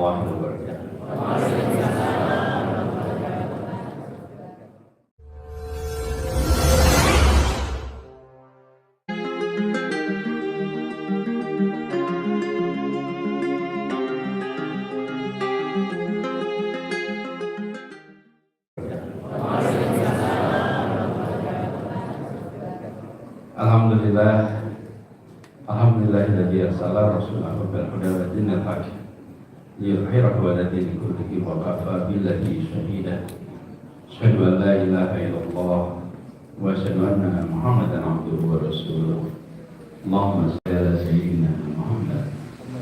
warahmatullahi wabarakatuh. Alhamdulillahilladzi arsala rasulahu bil huda wa dinil haqq liyudhhirahu 'ala dini kullihi wa kafa billahi shahida. Asyhadu an la ilaha illallah wa asyhadu anna Muhammadan 'abduhu wa rasuluh. Allahumma shalli 'ala sayyidina Muhammad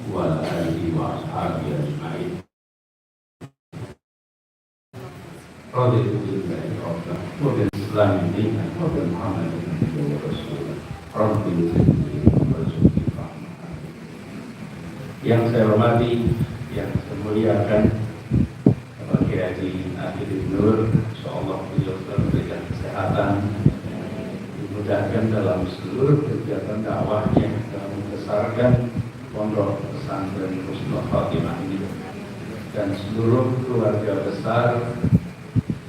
wa 'ala alihi wa ashabihi ajma'in. Raditu billahi rabban wa bil islami dinan wa bi Muhammadin nabiyyan wa rasulan. Rabbil yang saya hormati, yang saya muliakan Bapak Kiai Haji Akhil Nur, insyaallah beliau diberikan kesehatan, dimudahkan dalam seluruh kegiatan dakwahnya dalam membesarkan pondok pesantren Husnul Khotimah ini, dan seluruh keluarga besar,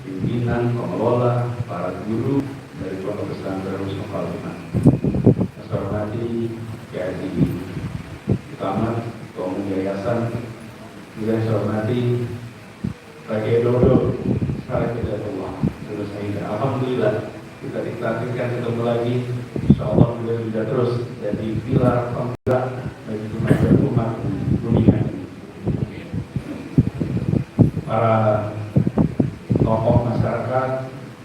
pimpinan, pengelola, para guru dari pondok pesantren Husnul Khotimah. Saya hormati Kiai Haji Utama, Ketua Yayasan, juga saya hormati Pak Kiai Dodo, sekarang kita Allah, terus saya alhamdulillah kita ditakdirkan ketemu lagi. Insyaallah beliau juga terus jadi pilar penggerak bagi umat dunia ini. Para tokoh masyarakat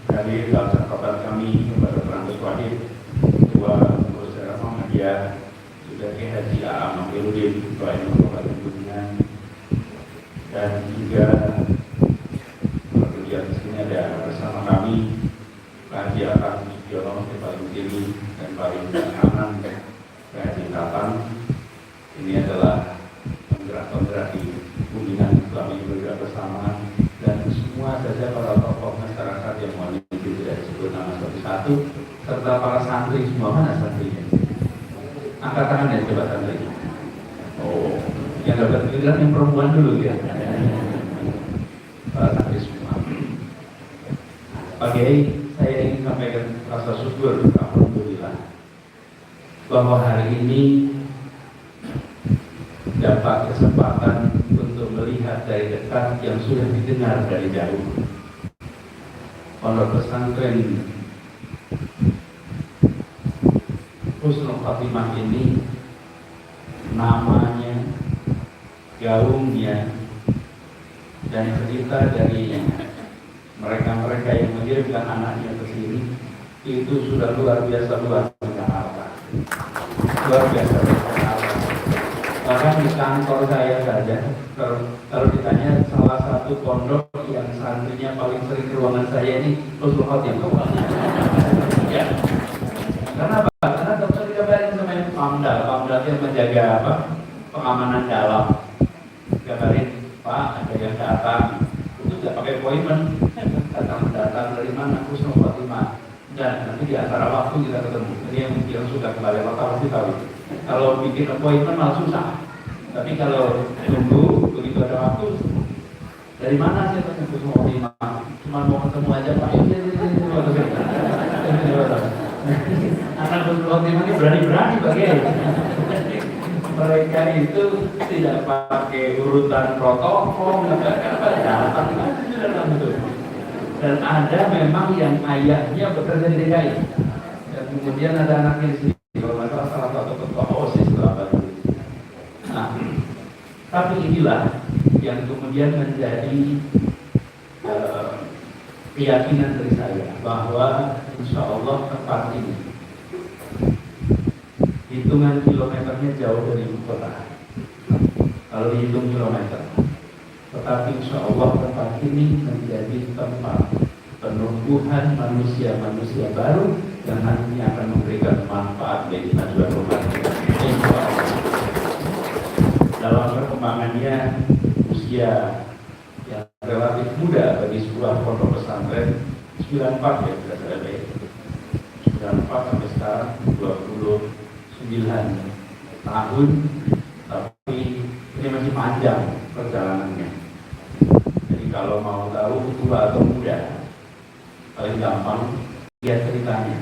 dari dalam sahabat kami kepada Prangus Wahid, Ketua Pengurus Daerah Muhammadiyah, dari Haji A'am Makhiludin, Ketua Kabupaten Kuningan, dan juga kemudian di sini ada bersama kami Pak Haji Akang Sugiono yang paling tinggi dan paling kanan, Pak Haji Tatang. Ini adalah penggerak-penggerak di Kuningan selama ini bergerak bersama, dan semua saja para tokoh masyarakat yang mohon tidak disebut nama satu-satu, serta para santri semua. Mana santrinya? Angkat tangan ya, coba santri. Oh, yang dapat giliran yang perempuan dulu ya. Para santri semua. Pak Kiai, saya ingin sampaikan rasa syukur, alhamdulillah, bahwa hari ini dapat kesempatan untuk melihat dari dekat yang sudah didengar dari jauh. Pondok pesantren Husnul Khotimah ini, namanya, gaungnya, dan cerita dari mereka-mereka yang mengirimkan anaknya ke sini itu sudah luar biasa luar biasa. Bahkan di kantor saya saja, kalau ditanya salah satu pondok yang santrinya paling sering ke ruangan saya ini Husnul Khotimah. Ya. Karena apa? Karena dokter dikabarin sama yang Pamdal yang menjaga apa? Pengamanan dalam. Dikabarin, Pak, ada yang datang. Itu tidak pakai appointment. Datang dari mana? Husnul Khotimah. Dan nanti di antara waktu kita ketemu. Jadi yang sudah kembali lokal pasti tahu. Kalau bikin appointment malah susah. Tapi kalau tunggu begitu ada waktu, dari mana sih tanya Husnul Khotimah? Cuma mau ketemu aja Pak. Anak Husnul Khotimah ini berani-berani bagai mereka itu tidak pakai urutan protokol, datang itu. Dan ada memang yang ayahnya bekerja di DKI, dan kemudian ada anaknya di sini, kalau masalah salah satu ketua OSIS lah. Nah, tapi inilah yang kemudian menjadi keyakinan dari saya bahwa insya Allah tempat ini hitungan kilometernya jauh dari ibu kota kalau dihitung kilometer, tetapi insya Allah tempat ini menjadi tempat penumbuhan manusia-manusia baru yang nantinya akan memberikan manfaat bagi majuan umat insya Allah. Dalam perkembangannya usia yang relatif muda bagi sebuah pondok pesantren, 94 ya sudah saya baik, 94 sampai sekarang 29 tahun, tapi ini masih panjang perjalanannya. Jadi kalau mau tahu tua atau muda, paling gampang lihat ceritanya.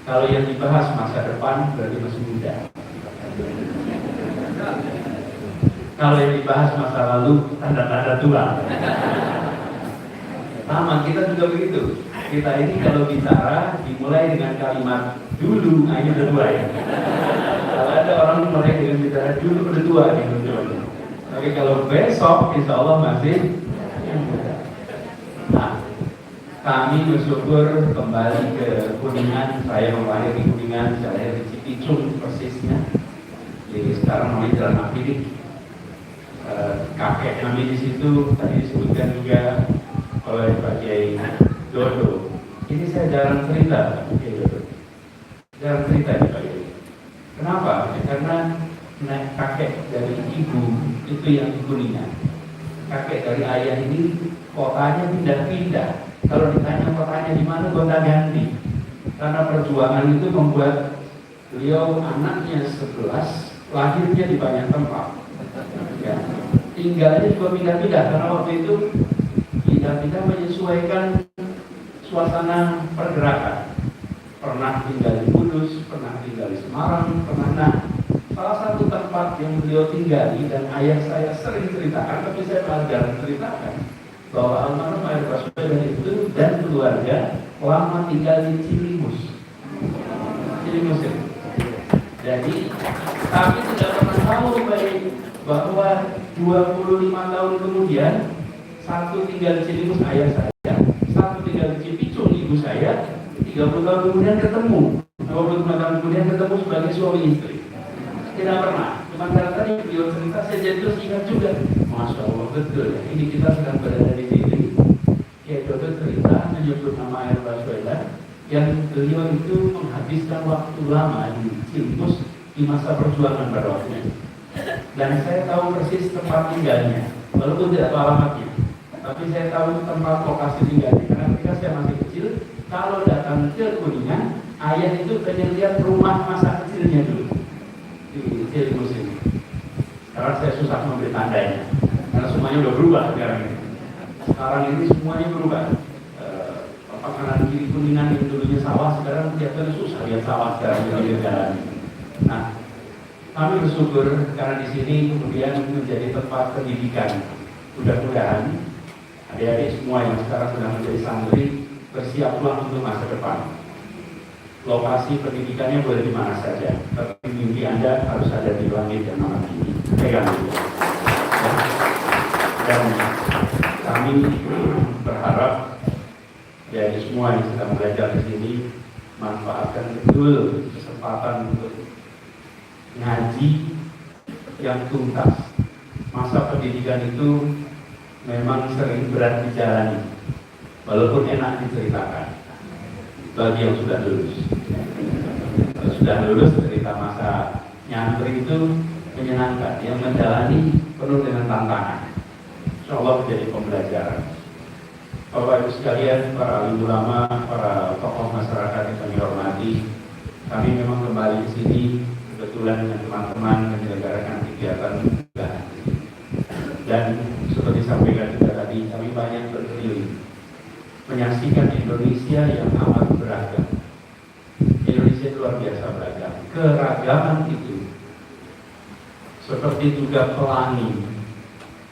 Kalau yang dibahas masa depan berarti masih muda. Kalau yang dibahas masa lalu tanda-tanda tua. Sama, kita juga begitu. Kita ini kalau bicara dimulai dengan kalimat dulu, ini udah tua ya. Kalau ada orang mulai dengan bicara dulu udah tua gitu. Tapi kalau besok insya Allah masih muda. Nah, kami bersyukur kembali ke Kuningan. Saya lahir di Kuningan, saya lahir di Cipicung persisnya. Jadi sekarang namanya Jalan Apidik. Kakek kami di situ tadi disebutkan juga oleh Pak Kiai Dodo. Ini saya jarang cerita, Pak Kiai Dodo. Jarang cerita ya Pak Kiai. Kenapa? Ya, karena kakek dari ibu itu yang di Kuningan. Kakek dari ayah ini kotanya pindah-pindah. Kalau ditanya kotanya di mana, gonta ganti. Karena perjuangan itu membuat beliau anaknya 11 lahirnya di banyak tempat. Ya. Tinggalnya juga pindah-pindah karena waktu itu pindah-pindah menyesuaikan suasana pergerakan. Pernah tinggal di Kudus, pernah tinggal di Semarang, pernah. Salah satu tempat yang beliau tinggali dan ayah saya sering ceritakan, tapi saya malah jarang ceritakan, bahwa almarhum Ayah Baswedan itu dan keluarga lama tinggal di Cilimus. Cilimus ya. Jadi kami tidak pernah tahu bahwa 25 tahun kemudian satu tinggal di Cilimus ayah saya, satu tinggal di Cipicung ibu saya, 30 tahun kemudian ketemu, 25 tahun kemudian ketemu sebagai suami istri. Tidak pernah, cuma karena tadi beliau cerita saya jadi terus ingat juga. Masya Allah betul ya, ini kita sedang berada di sini. Kiai Dodo cerita menyebut nama Ayah Baswedan yang beliau itu menghabiskan waktu lama di Cilimus di masa perjuangan pada waktu itu. Dan saya tahu persis tempat tinggalnya, walaupun tidak tahu alamatnya, tapi saya tahu tempat lokasi tinggalnya. Karena ketika saya masih kecil, kalau datang ke Kuningan, ayah itu pengen lihat rumah masa kecilnya dulu di Cilimus ini. Sekarang saya susah memberi tandanya, karena semuanya udah berubah sekarang ini. Sekarang ini semuanya berubah. Kanan kiri Kuningan yang dulunya sawah, sekarang kelihatannya susah lihat sawah sekarang di pinggir jalan. Nah, kami bersyukur karena di sini kemudian menjadi tempat pendidikan. Mudah-mudahan adik-adik semua yang sekarang sedang menjadi santri bersiaplah untuk masa depan. Lokasi pendidikannya boleh di mana saja, tapi mimpi Anda harus ada di langit yang amat tinggi. Pegang itu. Dan kami berharap dari semua yang sedang belajar di sini manfaatkan betul kesempatan untuk ngaji yang tuntas. Masa pendidikan itu memang sering berat dijalani, walaupun enak diceritakan bagi yang sudah lulus. Kalau sudah lulus, cerita masa nyantri itu menyenangkan, yang menjalani penuh dengan tantangan. Insya Allah menjadi pembelajaran. Bapak Ibu sekalian, para alim ulama, para tokoh masyarakat yang kami hormati, kami memang kembali ke sini kebetulan dengan teman-teman menyelenggarakan kegiatan pembukaan. Dan seperti disampaikan juga tadi, kami banyak berkeliling menyaksikan Indonesia yang amat beragam. Indonesia luar biasa beragam. Keragaman itu seperti juga pelangi,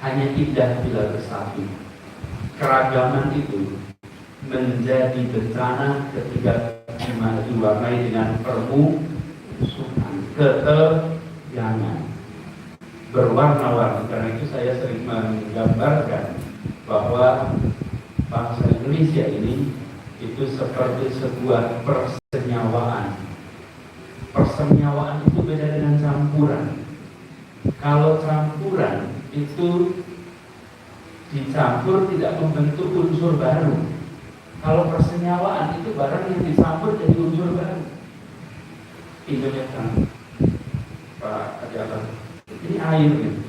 hanya indah bila bersatu. Keragaman itu menjadi bencana ketika diwarnai dengan permusuhan, ketegangan, berwarna-warni. Karena itu saya sering menggambarkan bahwa bangsa Indonesia ini itu seperti sebuah persenyawaan. Persenyawaan itu beda dengan campuran. Kalau campuran itu dicampur tidak membentuk unsur baru. Kalau persenyawaan itu barang yang dicampur jadi unsur baru. Indonesia, Pak Ajaran, ini air gitu.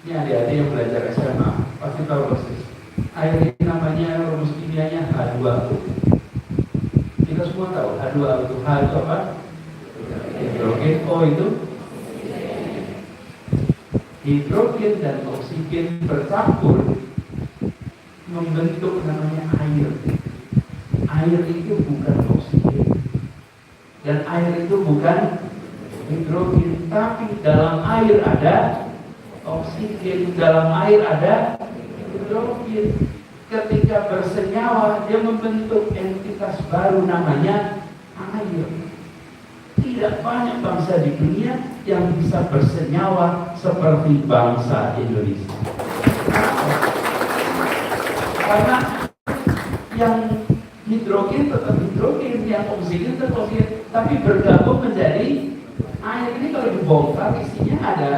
Ini adik-adik yang belajar SMA pasti tahu persis. Air ini namanya rumus kimianya H2O. Kita semua tahu H2O itu H itu apa? Hidrogen, O itu Hidrogen dan oksigen bercampur membentuk namanya air. Air itu bukan oksigen dan air itu bukan hidrogen, tapi dalam air ada oksigen, dalam air ada hidrogen. Ketika bersenyawa, dia membentuk entitas baru namanya air. Tidak banyak bangsa di dunia yang bisa bersenyawa seperti bangsa Indonesia. Karena yang hidrogen tetap hidrogen, yang oksigen tetap oksigen, tapi bergabung menjadi air. Ini kalau dibongkar isinya ada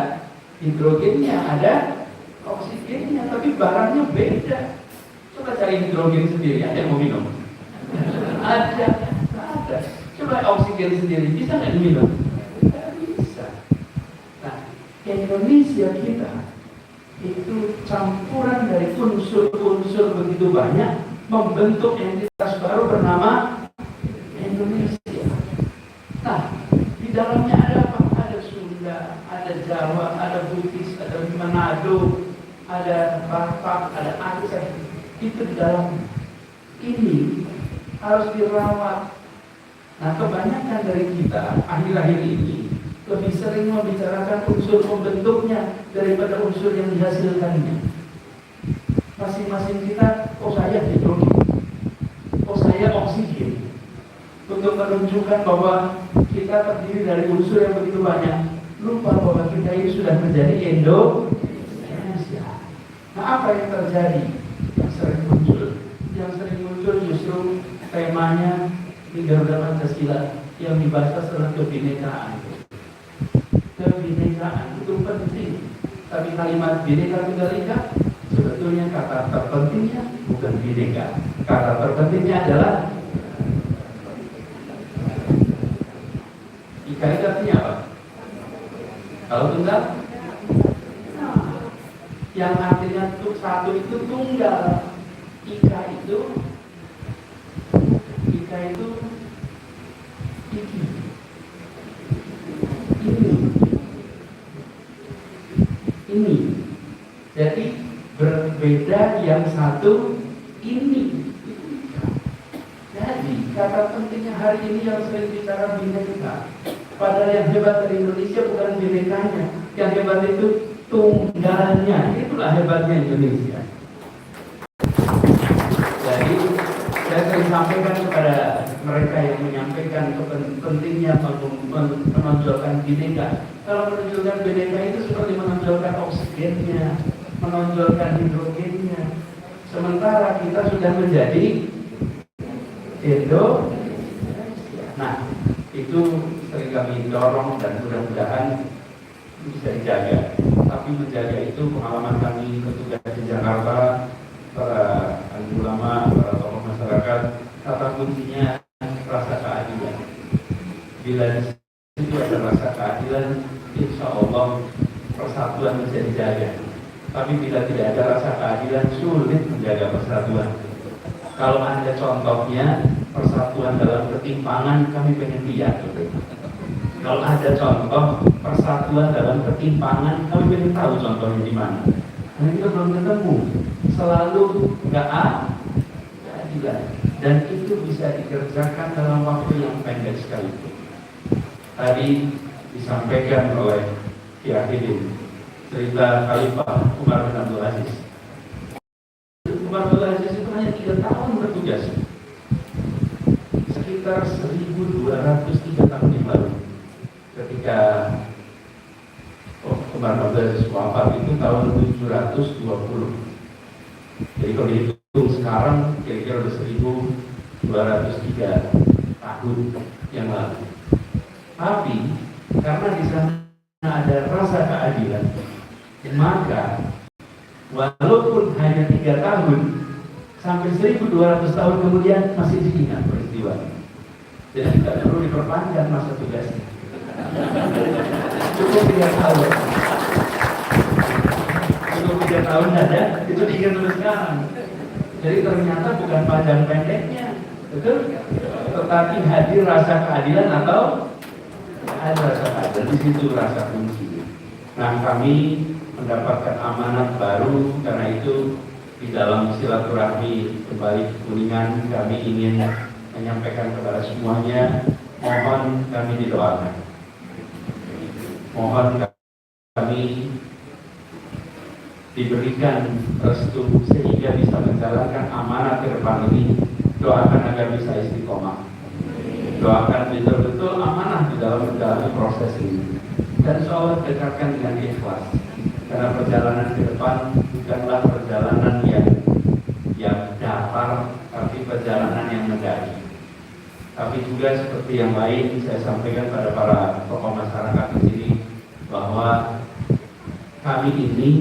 hidrogennya, ada oksigennya, tapi barangnya beda. Coba cari hidrogen sendiri, ada yang mau minum? Ada. Coba oksigen sendiri, bisa nggak diminum? Nggak bisa. Nah, Indonesia kita itu campuran dari unsur-unsur begitu banyak membentuk entitas baru bernama Indonesia. Nah, di dalamnya ada apa? Ada Sunda, ada Jawa, ada Bugis, ada Manado, ada Batak, ada Aceh. Itu di dalam ini harus dirawat. Nah, kebanyakan dari kita akhir-akhir ini lebih sering membicarakan unsur pembentuknya daripada unsur yang dihasilkannya. Masing-masing kita, saya hidrogen, saya oksigen, untuk menunjukkan bahwa kita terdiri dari unsur yang begitu banyak. Lupa bahwa kita ini sudah menjadi Indonesia. Nah, apa yang terjadi? Yang sering muncul justru temanya di Garuda Pancasila yang dibahas adalah kebinekaan. Kebinekaan itu penting, tapi kalimat Bhinneka Tunggal Ika sebetulnya kata terpentingnya bukan bineka. Kata terpentingnya adalah Ika itu artinya apa? Kalau tunggal, nah, yang artinya satu itu tunggal. Ika itu ini. Jadi berbeda yang satu ini. Jadi kata pentingnya hari ini yang sering bicara bineka. Padahal yang hebat dari Indonesia bukan binekanya, yang hebat itu tunggalnya. Itulah hebatnya Indonesia. Jadi saya sering sampaikan kepada mereka yang menyampaikan pentingnya menonjolkan bineka. Kalau menonjolkan bineka itu seperti menonjolkan oksigennya, menonjolkan hidrogennya. Sementara kita sudah menjadi Indonesia. Nah, itu sering kami dorong dan mudah-mudahan bisa dijaga. Tapi menjaga itu pengalaman kami ketika di Jakarta, para ulama, para tokoh masyarakat, kata kuncinya rasa keadilan. Bila di situ ada rasa keadilan, insya Allah persatuan bisa dijaga. Tapi bila tidak ada rasa keadilan, sulit menjaga persatuan. Kalau ada contohnya persatuan dalam ketimpangan, kami pengen lihat. Kalau ada contoh persatuan dalam ketimpangan, kami pengen tahu contohnya di mana. Karena kita belum ketemu. Selalu nggak keadilan, dan itu bisa dikerjakan dalam waktu yang pendek sekali. Tadi disampaikan oleh Kiai Hidin cerita Khalifah Umar bin Abdul Aziz. Umar bin Abdul Aziz itu hanya 3 tahun bertugas, sekitar 1203 tahun yang lalu, ketika Umar bin Abdul Aziz wafat itu tahun 720. Jadi kalau dihitung sekarang kira-kira udah 1203 tahun yang lalu. Tapi karena di sana ada rasa keadilan, maka walaupun hanya 3 tahun sampai 1200 tahun kemudian masih diingat peristiwa. Jadi tidak perlu diperpanjang masa tugasnya. Cukup 3 tahun. Cukup 3 tahun ada, itu diingat terus sekarang. Jadi ternyata bukan panjang pendeknya, betul? Tetapi hadir rasa keadilan atau ada rasa keadilan, di situ rasa kunci. Nah, kami mendapatkan amanat baru. Karena itu di dalam silaturahmi kembali ke Kuningan, kami ingin menyampaikan kepada semuanya, mohon kami didoakan, mohon kami diberikan restu sehingga bisa menjalankan amanat ke depan ini. Doakan agar bisa istiqomah, doakan betul-betul amanah di dalam menjalani proses ini, dan insya dekatkan dengan ikhlas, karena perjalanan ke depan bukanlah perjalanan yang datar, tapi perjalanan yang mendaki. Tapi juga seperti yang lain, saya sampaikan pada para tokoh masyarakat di sini bahwa kami ini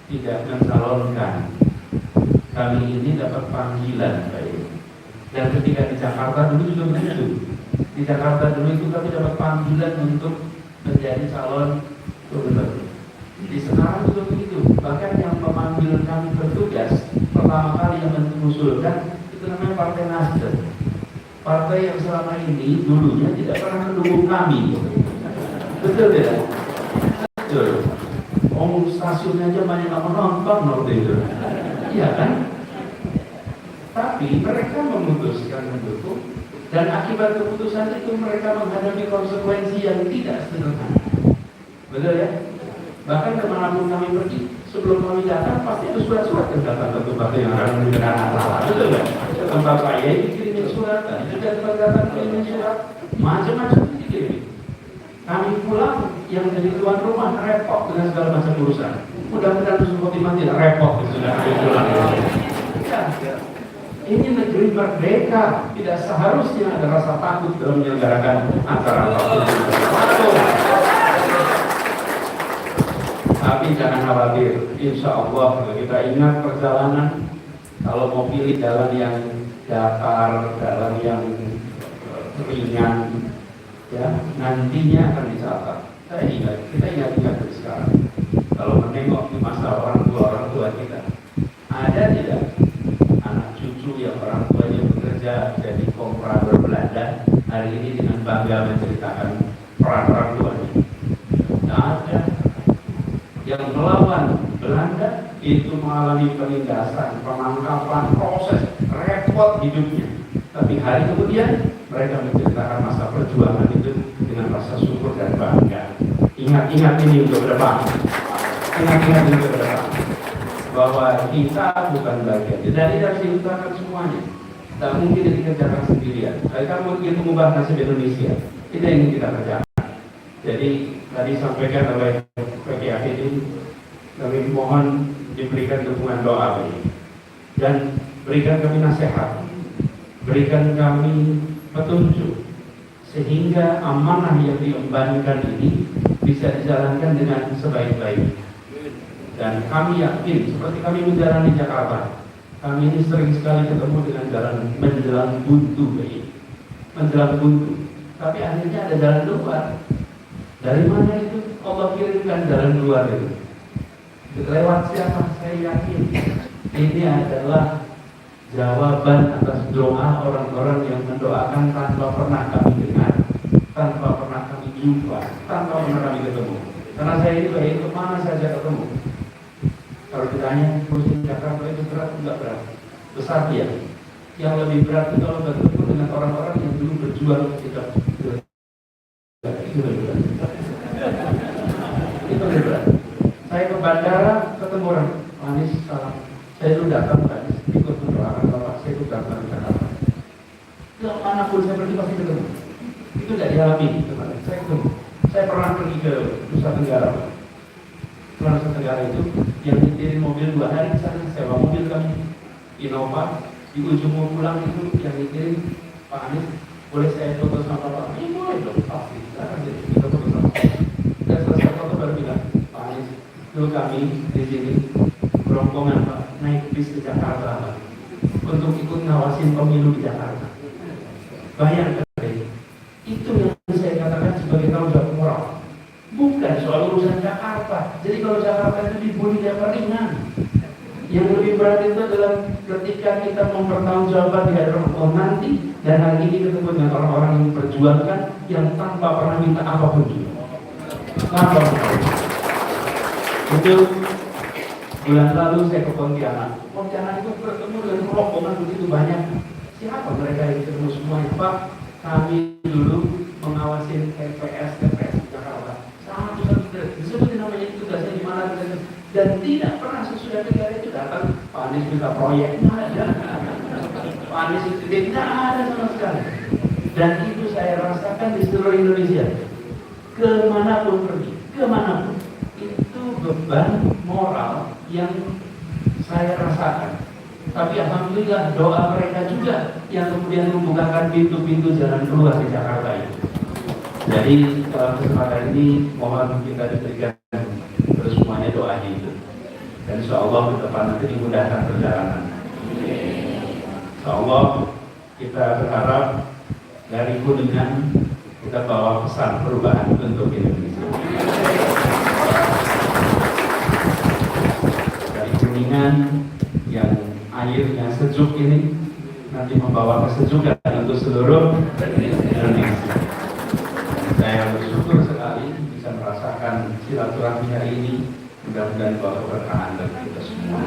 tidak mencalonkan, kami ini dapat panggilan, dan ketika di Jakarta dulu juga begitu. Di Jakarta dulu itu kami dapat panggilan untuk menjadi calon gubernur. Di sekarang juga begitu. Bahkan yang memanggil kami bertugas pertama kali yang mengusulkan itu namanya Partai Nasdem. Partai yang selama ini dulunya tidak pernah mendukung kami. Betul tidak? Betul. Stasiunnya aja banyak yang menonton waktu itu. Iya kan? Tapi mereka memutuskan mendukung, dan akibat keputusan itu mereka menghadapi konsekuensi yang tidak sederhana. Betul ya? Bahkan kemanapun kami pergi, sebelum kami datang pasti ada surat-surat yang datang ke tempat yang akan memberikan masalah. Betul ya? Ke tempat saya dikirimin surat, dan juga tempat datang kirimin surat, macam-macam dikirim. Kami pulang yang jadi tuan rumah repot dengan segala macam urusan. Mudah-mudahan Husnul Khotimah tidak repot sudah kami pulang. Ya. Ini negeri merdeka, tidak seharusnya ada rasa takut dalam menyelenggarakan acara apapun. Tapi jangan khawatir, insya Allah kalau kita ingat perjalanan, kalau mau pilih jalan yang datar, jalan yang ringan, ya nantinya akan dicatat. Kita ingat dari sekarang. Kalau menengok di masa orang tua kita, ada tidak anak cucu yang orang tuanya bekerja jadi komprador Belanda hari ini dengan bangga menceritakan peran orang tuanya? Tidak ada. Yang melawan Belanda itu mengalami penindasan, penangkapan, proses repot hidupnya. Tapi hari kemudian mereka menceritakan masa perjuangan itu dengan rasa syukur dan bangga. Ingat-ingat ini untuk ke depan. Ingat-ingat ini untuk ke depan. Bahwa kita bukan bagian. Jadi harus diutarakan semuanya. Tak mungkin dikerjakan sendirian. Kita mungkin mengubah nasib Indonesia. Itu yang ingin kita kerjakan. Jadi tadi sampaikan oleh PKI ini, kami mohon diberikan dukungan doa ini, dan berikan kami nasihat, berikan kami petunjuk, sehingga amanah yang diembankan ini bisa dijalankan dengan sebaik-baiknya. Dan kami yakin, seperti kami menjalani Jakarta, kami ini sering sekali ketemu dengan jalan menjelang buntu ini, menjelang buntu. Tapi akhirnya ada jalan keluar. Dari mana itu? Allah kirimkan jalan keluar itu. Lewat siapa? Saya yakin ini adalah jawaban atas doa orang-orang yang mendoakan tanpa pernah kami dengar, tanpa pernah kami jumpa, tanpa pernah kami ketemu. Karena saya ini baik kemana saja ketemu. Kalau ditanya urusan Jakarta itu berat, enggak berat, besar dia. Yang lebih berat itu kalau bertemu dengan orang-orang yang dulu berjuang kita. Itu lebih berat. Itu lebih berat. Saya ke bandara ketemu orang, Anies salam. Saya dulu datang Anies, ikut mendoakan Bapak, saya ikut datang ke Jakarta. Kalau manapun saya pergi pasti ketemu. Itu tidak dialami kemarin. Saya ketemu. Saya pernah pergi ke Nusa Tenggara. Nusa Tenggara itu yang nyetirin mobil 2 hari di sana, sewa mobil kami Innova. Di ujung mau pulang itu yang nyetirin Pak Anies, boleh saya foto sama Bapak? Ini boleh dong, pasti. Jadi kita foto sama. Dan selesai foto baru bilang, Pak Anies, dulu kami di sini rombongan Pak naik bis ke Jakarta Pak, untuk ikut ngawasin pemilu di Jakarta. Bayangkan itu yang saya katakan sebagai tanggung jawab moral, bukan soal urusan Jakarta. Jadi kalau Jakarta itu dibully dia ringan. Yang lebih berat itu adalah ketika kita mempertanggungjawabkan di hadapan Allah nanti, dan hari ini ketemu dengan orang-orang yang memperjuangkan yang tanpa pernah minta apapun juga. Itu bulan lalu saya ke Pontianak. Pontianak itu bertemu dengan rombongan begitu banyak. Siapa mereka yang ketemu semuanya? Pak, kami dulu mengawasi TPS di Jakarta. Satu-satu disebut namanya tugasnya di mana dan tidak pernah sesudah negara itu datang Pak Anies minta proyek, nggak ada. Pak Anies itu tidak ada sama sekali. Dan itu saya rasakan di seluruh Indonesia. Kemanapun pergi, kemanapun itu beban moral yang saya rasakan. Tapi alhamdulillah doa mereka juga yang kemudian membukakan pintu-pintu jalan keluar di Jakarta itu. Jadi kesempatan ini mohon kita diberikan terus semuanya doanya itu. Dan insya Allah ke depan nanti dimudahkan perjalanan. Insya Allah kita berharap dari Kuningan kita bawa pesan perubahan untuk Indonesia. Dari Kuningan yang airnya sejuk ini nanti membawa kesejukan untuk seluruh Indonesia. Saya bersyukur sekali bisa merasakan silaturahmi hari ini. Mudah-mudahan bawa keberkahan bagi kita semua.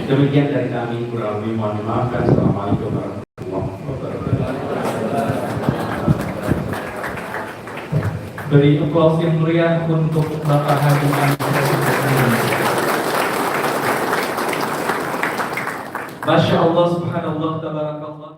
Demikian dari kami, kurang lebih mohon dimaafkan. Assalamualaikum warahmatullahi wabarakatuh. Beri aplaus yang meriah untuk Bapak Haji Anies. Masya Allah, subhanallah, tabarakallah.